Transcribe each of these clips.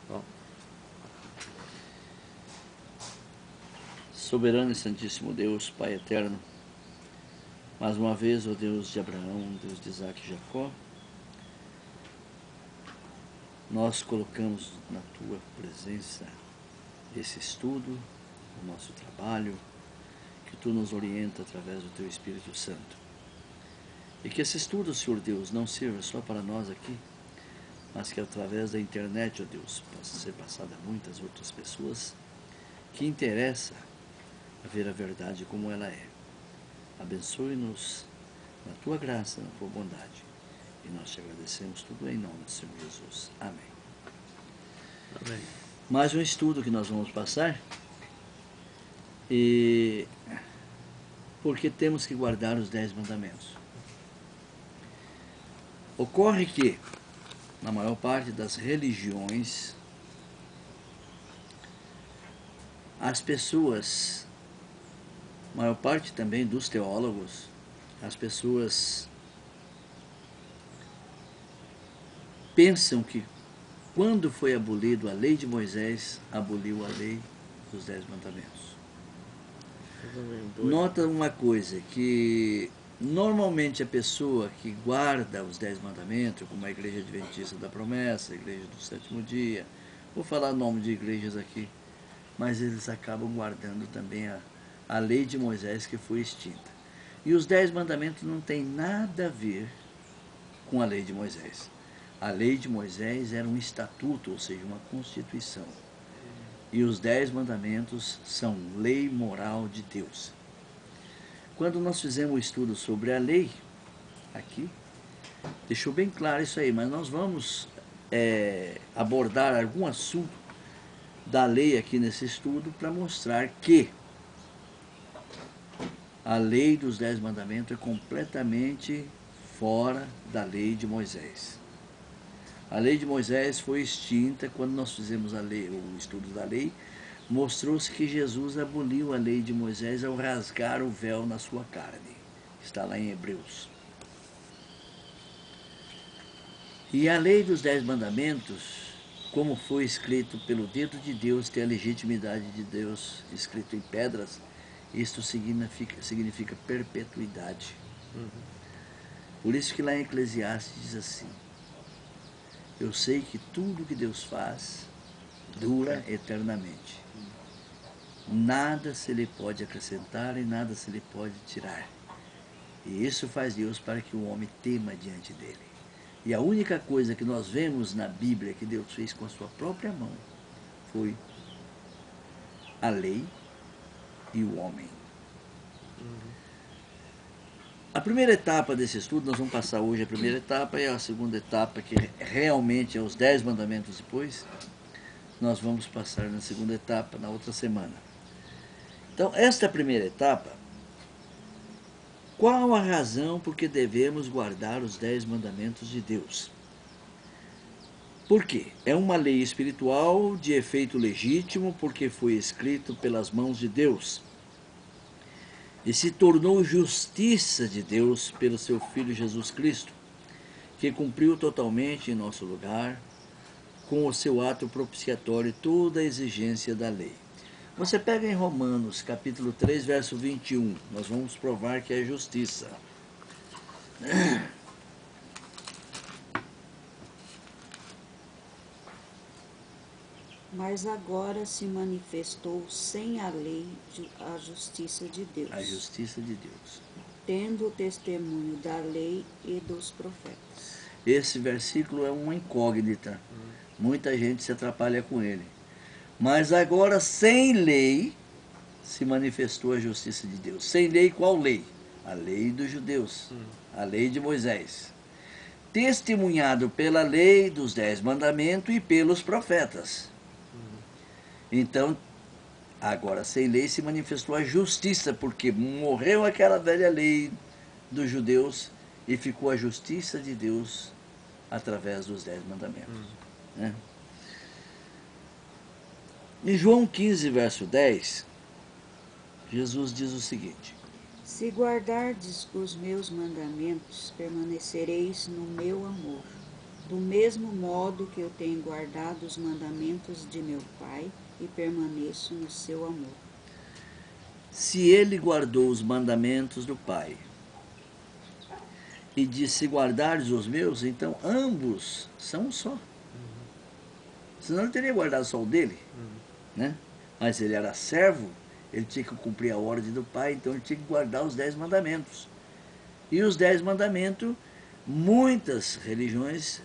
Bom. Soberano e Santíssimo Deus, Pai eterno, mais uma vez, ó Deus de Abraão, Deus de Isaac e Jacó, nós colocamos na Tua presença esse estudo, o nosso trabalho, que Tu nos orienta através do Teu Espírito Santo. E que esse estudo, Senhor Deus, não sirva só para nós aqui, mas que através da internet, ó Deus, possa ser passada a muitas outras pessoas que interessa a ver a verdade como ela é. Abençoe-nos na Tua graça, na Tua bondade. E nós te agradecemos tudo em nome do Senhor Jesus. Amém. Amém. Mais um estudo que nós vamos passar. E porque temos que guardar os 10 mandamentos. Ocorre que, na maior parte das religiões, as pessoas, maior parte também dos teólogos, as pessoas pensam que quando foi abolido a lei de Moisés, aboliu a lei dos 10 mandamentos. Nota uma coisa, que normalmente a pessoa que guarda os 10 mandamentos, como a Igreja Adventista da Promessa, a Igreja do Sétimo Dia, vou falar o nome de igrejas aqui, mas eles acabam guardando também a lei de Moisés que foi extinta. E os 10 mandamentos não têm nada a ver com a lei de Moisés. A lei de Moisés era um estatuto, ou seja, uma constituição. E os 10 mandamentos são lei moral de Deus. Quando nós fizemos o estudo sobre a lei, aqui, deixou bem claro isso aí, mas nós vamos abordar algum assunto da lei aqui nesse estudo para mostrar que a lei dos 10 mandamentos é completamente fora da lei de Moisés. A lei de Moisés foi extinta quando nós fizemos o estudo da lei. Mostrou-se que Jesus aboliu a lei de Moisés ao rasgar o véu na sua carne. Está lá em Hebreus. E a lei dos 10 mandamentos, como foi escrito pelo dedo de Deus, tem a legitimidade de Deus, escrito em pedras, isto significa perpetuidade. Por isso que lá em Eclesiastes diz assim: eu sei que tudo que Deus faz dura eternamente. Nada se lhe pode acrescentar e nada se lhe pode tirar. E isso faz Deus para que o homem tema diante dele. E a única coisa que nós vemos na Bíblia que Deus fez com a sua própria mão foi a lei e o homem. A primeira etapa desse estudo, nós vamos passar hoje a primeira etapa, e a segunda etapa, que realmente é os 10 mandamentos depois, nós vamos passar na segunda etapa, na outra semana. Então, esta primeira etapa, qual a razão por que devemos guardar os 10 mandamentos de Deus? Por quê? É uma lei espiritual de efeito legítimo, porque foi escrito pelas mãos de Deus e se tornou justiça de Deus pelo seu Filho Jesus Cristo, que cumpriu totalmente em nosso lugar, com o seu ato propiciatório, toda a exigência da lei. Você pega em Romanos, capítulo 3, verso 21, nós vamos provar que é justiça. Mas agora se manifestou sem a lei a justiça de Deus, A justiça de Deus. tendo o testemunho da lei e dos profetas. Esse versículo é uma incógnita. Muita gente se atrapalha com ele. Mas agora, sem lei, se manifestou a justiça de Deus. Sem lei, qual lei? A lei dos judeus, a lei de Moisés. Testemunhado pela lei dos 10 mandamentos e pelos profetas. Então, agora, sem lei, se manifestou a justiça, porque morreu aquela velha lei dos judeus e ficou a justiça de Deus através dos 10 mandamentos. Né? Em João 15, verso 10, Jesus diz o seguinte: Se guardardes os meus mandamentos, permanecereis no meu amor, Do mesmo modo que eu tenho guardado os mandamentos de meu Pai e permaneço no seu amor. Se ele guardou os mandamentos do Pai e disse: guardares os meus, então ambos são um só. Senão ele teria guardado só o dele, né? Mas ele era servo, ele tinha que cumprir a ordem do Pai, então ele tinha que guardar os 10 mandamentos. E os 10 mandamentos, muitas religiões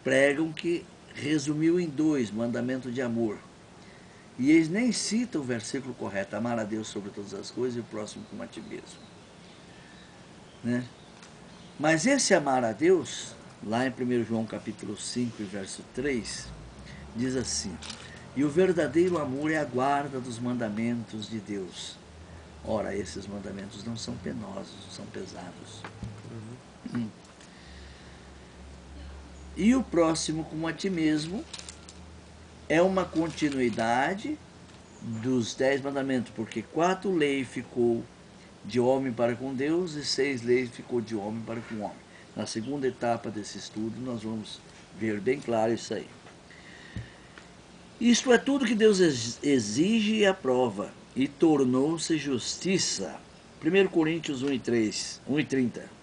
pregam que resumiu em 2, mandamento de amor. E eles nem citam o versículo correto, amar a Deus sobre todas as coisas e o próximo como a ti mesmo. Né? Mas esse amar a Deus, lá em 1 João capítulo 5, verso 3, diz assim: e o verdadeiro amor é a guarda dos mandamentos de Deus. Ora, esses mandamentos não são penosos, são pesados. E o próximo como a ti mesmo é uma continuidade dos 10 mandamentos, porque 4 leis ficou de homem para com Deus e 6 leis ficou de homem para com o homem. Na segunda etapa desse estudo nós vamos ver bem claro isso aí. Isto é tudo que Deus exige e aprova, e tornou-se justiça. 1 Coríntios 1 e 30.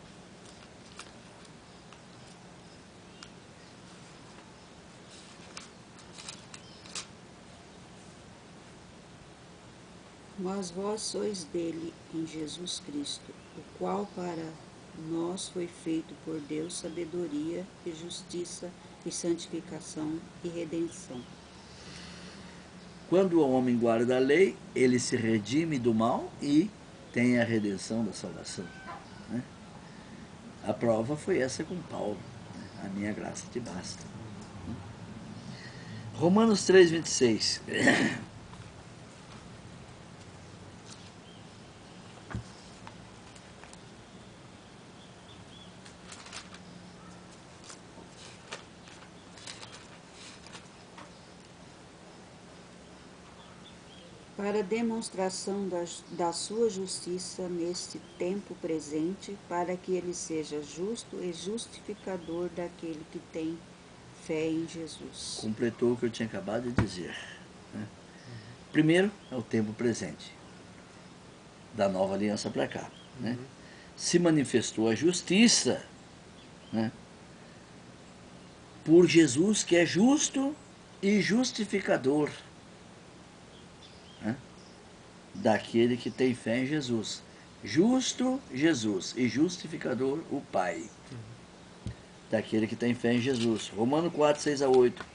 Mas vós sois dele em Jesus Cristo, o qual para nós foi feito por Deus sabedoria e justiça e santificação e redenção. Quando o homem guarda a lei, ele se redime do mal e tem a redenção da salvação. Né? A prova foi essa com Paulo. Né? A minha graça te basta. Romanos 3, 26. Para demonstração da sua justiça neste tempo presente, para que ele seja justo e justificador daquele que tem fé em Jesus. Completou o que eu tinha acabado de dizer. Né? Primeiro é o tempo presente, da nova aliança para cá. Né? Se manifestou a justiça, né? Por Jesus, que é justo e justificador, né? Daquele que tem fé em Jesus. Justo, Jesus, e justificador, o Pai. Daquele que tem fé em Jesus. Romanos 4, 6 a 8.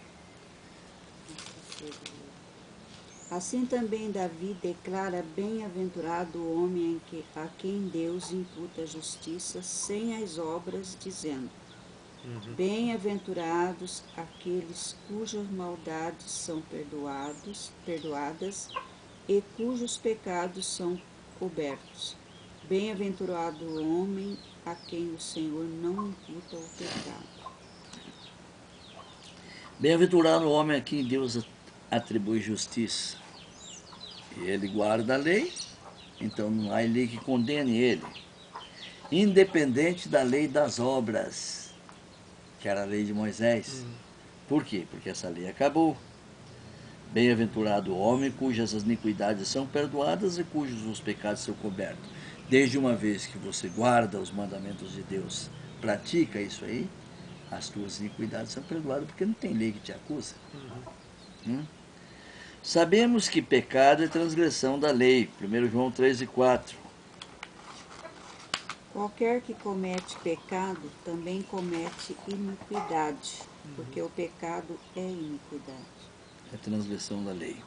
Assim também Davi declara bem-aventurado o homem a quem Deus imputa justiça sem as obras, dizendo: bem-aventurados aqueles cujas maldades são perdoadas e cujos pecados são cobertos. Bem-aventurado o homem a quem o Senhor não imputa o pecado. Bem-aventurado o homem a quem Deus atribui justiça. E ele guarda a lei, então não há lei que condene ele. Independente da lei das obras, que era a lei de Moisés. Por quê? Porque essa lei acabou. Bem-aventurado o homem cujas iniquidades são perdoadas e cujos os pecados são cobertos. Desde uma vez que você guarda os mandamentos de Deus, pratica isso aí, as tuas iniquidades são perdoadas, porque não tem lei que te acusa. Sabemos que pecado é transgressão da lei. 1 João 3 e 4. Qualquer que comete pecado também comete iniquidade, porque o pecado é iniquidade. É transgressão da lei.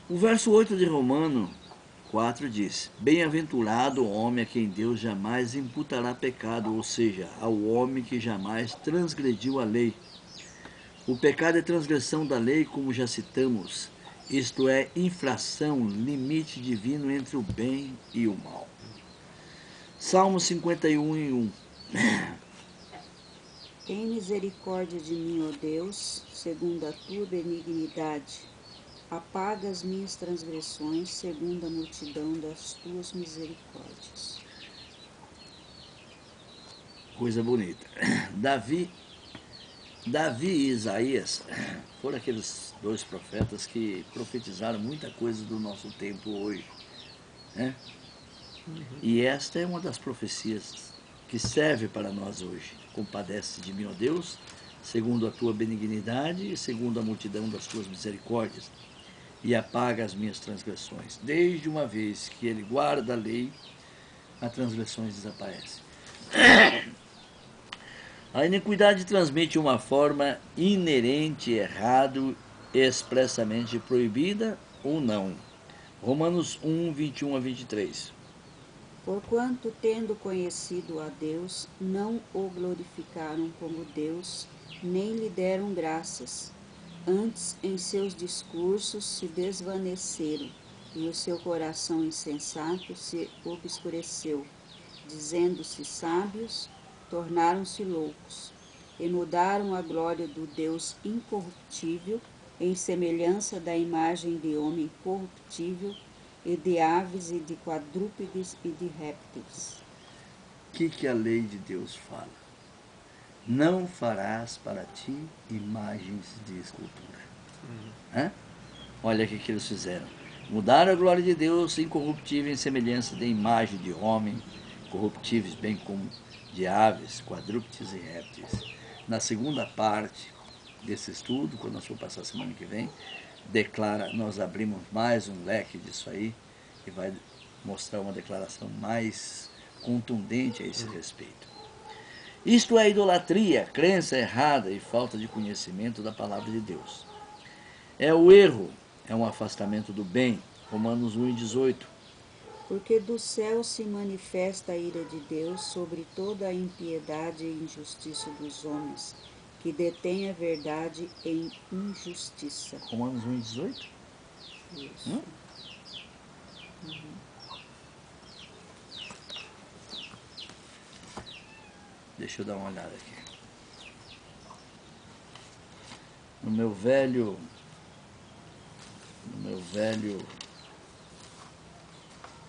O verso 8 de Romano 4 diz: bem-aventurado o homem a quem Deus jamais imputará pecado, ou seja, ao homem que jamais transgrediu a lei. O pecado é transgressão da lei, como já citamos, isto é, infração, limite divino entre o bem e o mal. Salmo 51 e 1. Tem misericórdia de mim, ó Deus, segundo a tua benignidade. Apaga as minhas transgressões, segundo a multidão das tuas misericórdias. Coisa bonita. Davi e Isaías foram aqueles dois profetas que profetizaram muita coisa do nosso tempo hoje, né? E esta é uma das profecias que serve para nós hoje. Compadece de mim, ó Deus, segundo a tua benignidade e segundo a multidão das tuas misericórdias, e apaga as minhas transgressões. Desde uma vez que ele guarda a lei, as transgressões desaparecem. A iniquidade transmite uma forma inerente, errado, expressamente proibida ou não. Romanos 1, 21 a 23. Porquanto, tendo conhecido a Deus, não o glorificaram como Deus, nem lhe deram graças. Antes, em seus discursos se desvaneceram, e o seu coração insensato se obscureceu. Dizendo-se sábios, tornaram-se loucos, e mudaram a glória do Deus incorruptível em semelhança da imagem de homem corruptível, e de aves e de quadrúpedes e de répteis. O que a lei de Deus fala? Não farás para ti imagens de escultura. Olha o que eles fizeram. Mudaram a glória de Deus incorruptível em semelhança da imagem de homem, corruptíveis, bem como de aves, quadrúpedes e répteis. Na segunda parte desse estudo, quando nós for passar a semana que vem, nós abrimos mais um leque disso aí e vai mostrar uma declaração mais contundente a esse respeito. Isto é idolatria, crença errada e falta de conhecimento da palavra de Deus. É o erro, é um afastamento do bem. Romanos 1:18. Porque do céu se manifesta a ira de Deus sobre toda a impiedade e injustiça dos homens, que detêm a verdade em injustiça. Romanos 1:18? Isso. Deixa eu dar uma olhada aqui. No meu velho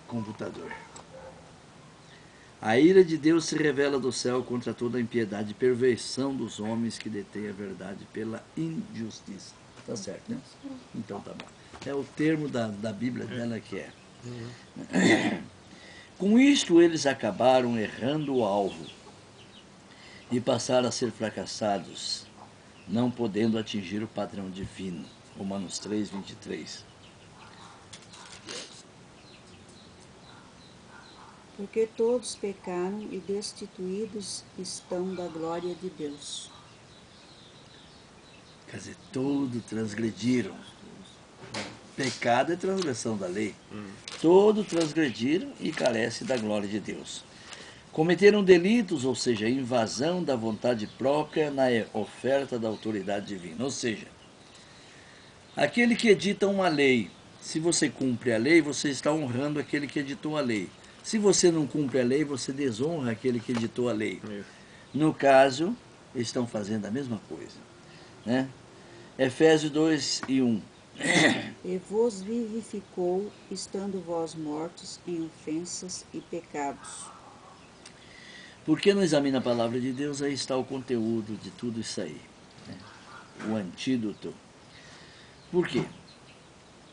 computador. A ira de Deus se revela do céu contra toda a impiedade e perversão dos homens que detêm a verdade pela injustiça. Tá certo, né? Então tá bom. É o termo da Bíblia dela que é. Com isto eles acabaram errando o alvo e passaram a ser fracassados, não podendo atingir o padrão divino. Romanos 3:23. Porque todos pecaram e destituídos estão da glória de Deus. Quer dizer, todos transgrediram. Pecado é transgressão da lei. Todos transgrediram e carecem da glória de Deus. Cometeram delitos, ou seja, invasão da vontade própria na oferta da autoridade divina. Ou seja, aquele que edita uma lei, se você cumpre a lei, você está honrando aquele que editou a lei. Se você não cumpre a lei, você desonra aquele que editou a lei. No caso, estão fazendo a mesma coisa, né? Efésios 2:1. E vos vivificou, estando vós mortos em ofensas e pecados. Porque não examina a palavra de Deus, aí está o conteúdo de tudo isso aí, né? O antídoto. Por quê?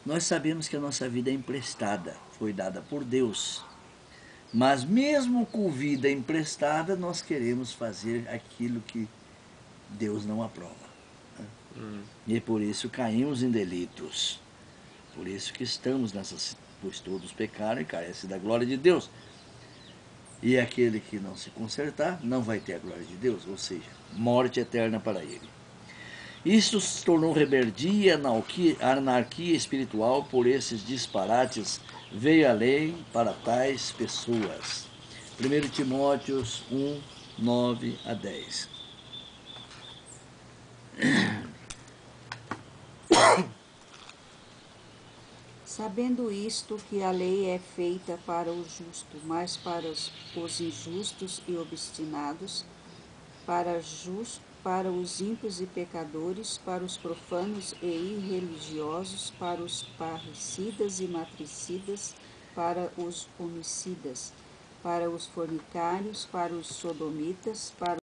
Nós sabemos que a nossa vida é emprestada, foi dada por Deus. Mas mesmo com vida emprestada, nós queremos fazer aquilo que Deus não aprova, né? E por isso caímos em delitos. Por isso que estamos nessas... Pois todos pecaram e carecem da glória de Deus. E aquele que não se consertar não vai ter a glória de Deus, ou seja, morte eterna para ele. Isso se tornou rebeldia, anarquia espiritual. Por esses disparates veio a lei para tais pessoas. 1 Timóteo 1, 9 a 10. Sabendo isto, que a lei é feita para o justo, mas para os injustos e obstinados, para os ímpios e pecadores, para os profanos e irreligiosos, para os parricidas e matricidas, para os homicidas, para os fornicários, para os sodomitas, para